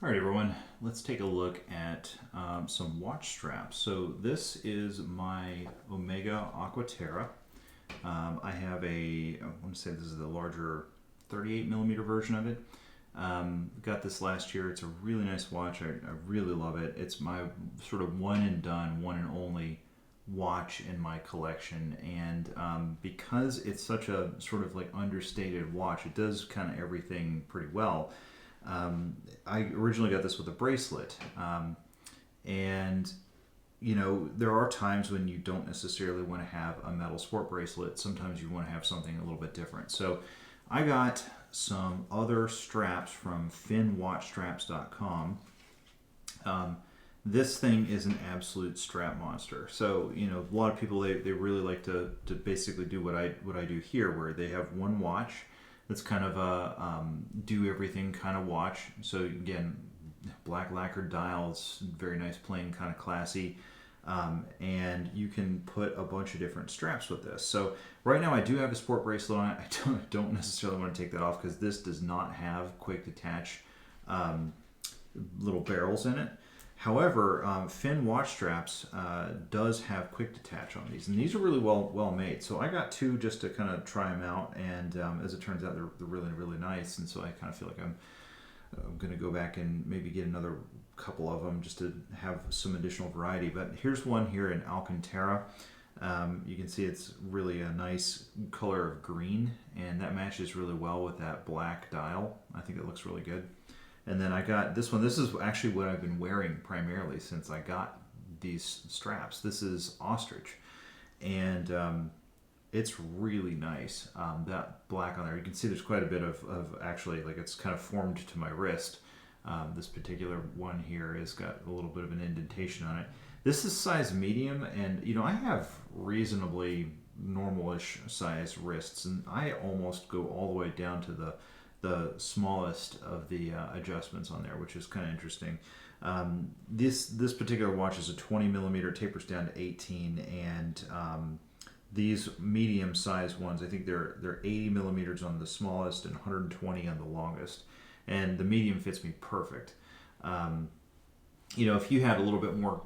All right, everyone, let's take a look at some watch straps. So this is my Omega Aqua Terra. I have I want to say this is the larger 38 millimeter version of it. Got this last year. It's a really nice watch. I really love it. It's my sort of one and done, one and only watch in my collection. And because it's such a sort of like understated watch, it does kind of everything pretty well. I originally got this with a bracelet, and there are times when you don't necessarily want to have a metal sport bracelet. Sometimes you want to have something a little bit different. So I got some other straps from Finwatchstraps.com. This thing is an absolute strap monster. So a lot of people they really like to basically do what I do here, where they have one watch that's kind of a do everything kind of watch. So again, black lacquered dials, very nice, plain, kind of classy. And you can put a bunch of different straps with this. So right now I do have a sport bracelet on it. I don't necessarily want to take that off because this does not have quick detach little barrels in it. However, Finwatchstraps does have quick detach on these, and these are really well made. So I got two just to kind of try them out, and as it turns out, they're really nice. And so I kind of feel like I'm going to go back and maybe get another couple of them just to have some additional variety. But here's one here in Alcantara. You can see it's really a nice color of green, and that matches really well with that black dial. I think it looks really good. And then I got this one. This is actually what I've been wearing primarily since I got these straps. This is Ostrich, and it's really nice. That black on there, you can see there's quite a bit of actually, like, it's kind of formed to my wrist. This particular one here has got a little bit of an indentation on it. This is size medium, and I have reasonably normal-ish size wrists, and I almost go all the way down to the smallest of the adjustments on there, which is kind of interesting. This particular watch is a 20 millimeter, tapers down to 18, and these medium sized ones, I think they're 80 millimeters on the smallest and 120 on the longest, and the medium fits me perfect. If you had a little bit more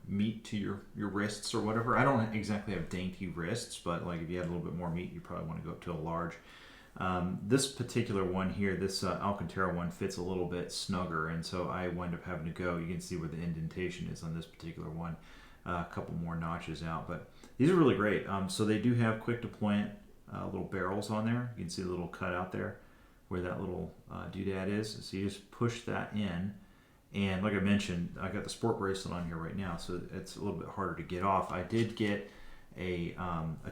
meat to your wrists or whatever, I don't exactly have dainty wrists, but like if you had a little bit more meat, you probably want to go up to a large. This particular one here, this Alcantara one, fits a little bit snugger, and so I wind up having to go. You can see where the indentation is on this particular one, a couple more notches out, but these are really great. So they do have quick deployment little barrels on there. You can see the little cut out there where that little doodad is. So you just push that in, and like I mentioned, I got the sport bracelet on here right now, so it's a little bit harder to get off. I did get a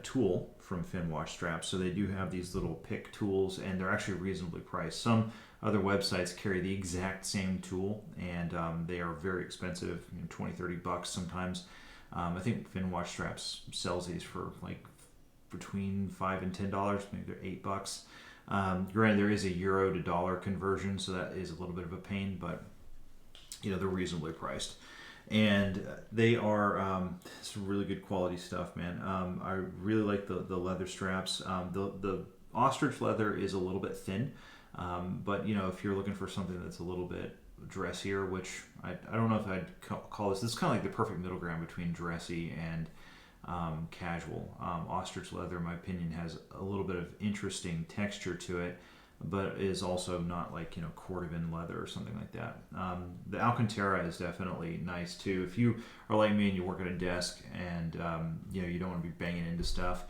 tool from Finwatchstraps, so they do have these little pick tools, and they're actually reasonably priced. Some other websites carry the exact same tool, and they are very expensive, $20-30 sometimes. I think Finwatchstraps sells these for like between $5 and $10, maybe they're $8. Granted, there is a euro to dollar conversion, so that is a little bit of a pain, but they're reasonably priced. And they are some really good quality stuff, man. I really like the leather straps. The ostrich leather is a little bit thin, but if you're looking for something that's a little bit dressier, which I don't know if I'd call this is kind of like the perfect middle ground between dressy and casual. Ostrich leather, in my opinion, has a little bit of interesting texture to it, but is also not like cordovan leather or something like that. The Alcantara is definitely nice too. If you are like me and you work at a desk and you don't want to be banging into stuff,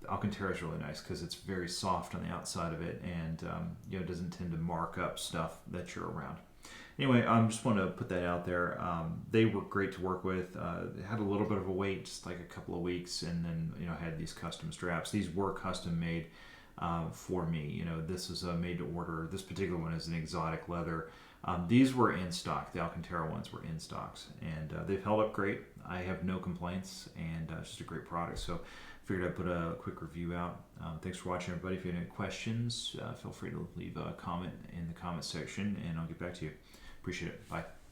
Alcantara is really nice because it's very soft on the outside of it, and it doesn't tend to mark up stuff that you're around. Anyway, I just want to put that out there. They were great to work with. Had a little bit of a wait, just like a couple of weeks, and then had these custom straps. These were custom made for me. This is made to order. This particular one is an exotic leather. These were in stock. The Alcantara ones were in stocks, and they've held up great. I have no complaints, and it's just a great product. So figured I'd put a quick review out. Thanks for watching, everybody. If you have any questions, feel free to leave a comment in the comment section, and I'll get back to you. Appreciate it. Bye.